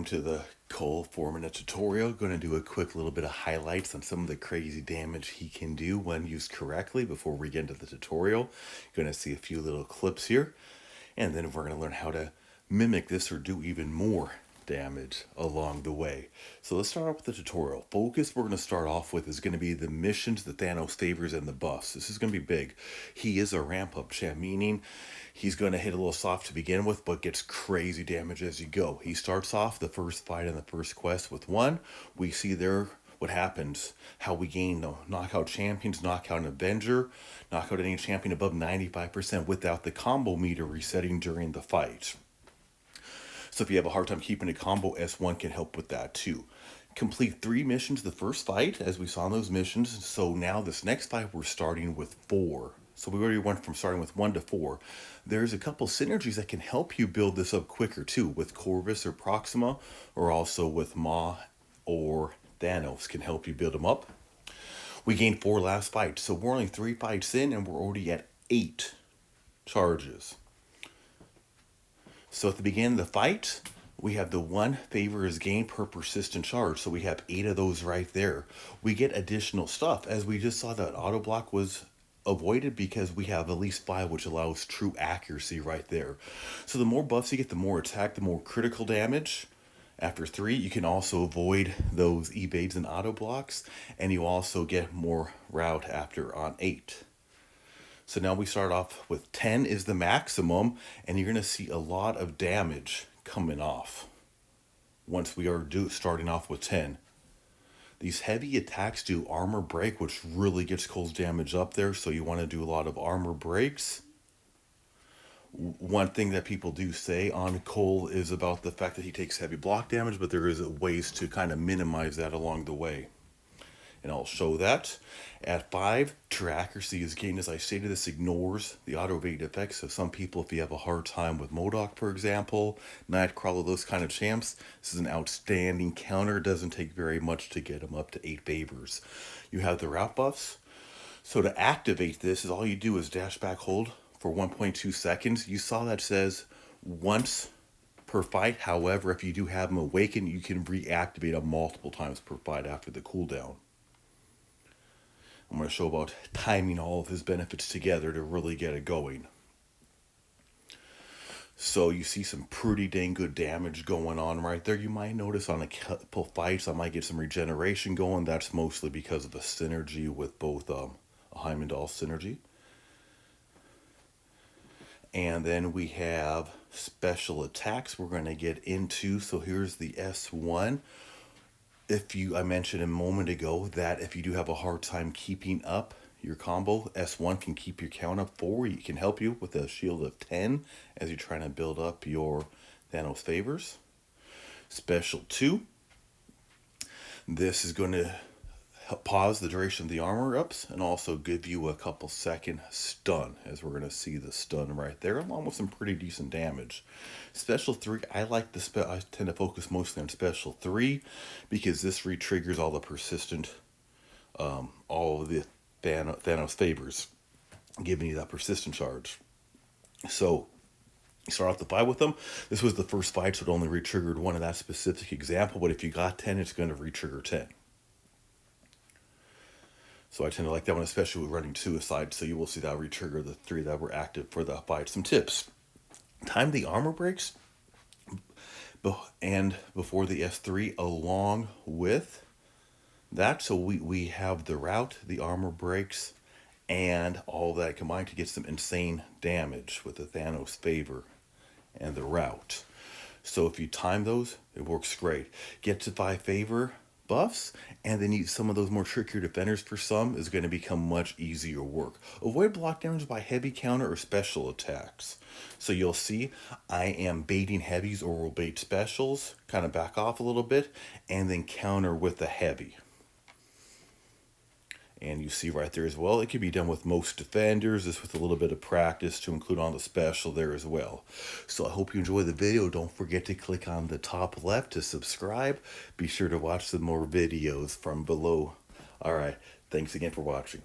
to the CULL 4-minute tutorial. Going to do a quick little bit of highlights on some of the crazy damage he can do when used correctly before we get into the tutorial. You're going to see a few little clips here, and then we're going to learn how to mimic this or do even more damage along the way. So let's start off with the tutorial. Focus we're going to start off with is going to be the missions, the Thanos favors, and the buffs. This is going to be big. He is a ramp-up champ, meaning he's going to hit a little soft to begin with, but gets crazy damage as you go. He starts off the first fight in the first quest with 1. We see there what happens, how we gain the knockout champions, knockout an Avenger, knockout any champion above 95% without the combo meter resetting during the fight. So if you have a hard time keeping a combo, S1 can help with that too. Complete 3 missions the first fight, as we saw in those missions. So now this next fight, we're starting with 4. So we already went from starting with 1 to 4. There's a couple synergies that can help you build this up quicker too, with Corvus or Proxima, or also with Ma or Thanos can help you build them up. We gained 4 last fights, so we're only 3 fights in and we're already at 8 charges. So at the beginning of the fight, we have the 1 favor is gained per persistent charge. So we have 8 of those right there. We get additional stuff. As we just saw, that auto block was avoided because we have at least 5, which allows true accuracy right there. So the more buffs you get, the more attack, the more critical damage. After 3, you can also avoid those evades and auto blocks, and you also get more route after on 8. So now we start off with 10 is the maximum, and you're going to see a lot of damage coming off once we are starting off with 10. These heavy attacks do armor break, which really gets Cull's damage up there, so you want to do a lot of armor breaks. One thing that people do say on Cull is about the fact that he takes heavy block damage, but there is ways to kind of minimize that along the way. And I'll show that. At 5, true accuracy is gained. As I stated, this ignores the auto evade effects. So some people, if you have a hard time with MCOC, for example, Nightcrawler, those kind of champs, this is an outstanding counter. It doesn't take very much to get them up to 8 favors. You have the route buffs. So to activate this, is all you do is dash back hold for 1.2 seconds. You saw that says once per fight. However, if you do have them awaken, you can reactivate them multiple times per fight after the cooldown. I'm going to show about timing all of his benefits together to really get it going. So you see some pretty dang good damage going on right there. You might notice on a couple fights I might get some regeneration going. That's mostly because of the synergy with both a Heimdall synergy. And then we have special attacks we're going to get into. So here's the S1. I mentioned a moment ago that if you do have a hard time keeping up your combo, S1 can keep your count up 4. It can help you with a shield of 10 as you're trying to build up your Thanos favors. Special 2. This is going to pause the duration of the armor ups and also give you a couple second stun, as we're going to see the stun right there, along with some pretty decent damage. Special 3, I tend to focus mostly on special 3 because this re-triggers all the persistent, all of the Thanos favors, giving you that persistent charge. So you start off the fight with them. This was the first fight, so it only re-triggered 1 in that specific example, but if you got 10, it's going to re-trigger 10. So I tend to like that one, especially with running suicide, so you will see that re-trigger the 3 that were active for the fight. Some tips. Time the armor breaks and before the S3 along with that. So we have the route, the armor breaks, and all that combined to get some insane damage with the Thanos favor and the route. So if you time those, it works great. Get to 5 favor buffs, and then some of those more trickier defenders for some is going to become much easier work. Avoid block damage by heavy counter or special attacks. So you'll see I am baiting heavies or will bait specials, kind of back off a little bit, and then counter with the heavy. And you see right there as well, it can be done with most defenders, just with a little bit of practice to include on the special there as well. So I hope you enjoy the video. Don't forget to click on the top left to subscribe. Be sure to watch some more videos from below. All right, thanks again for watching.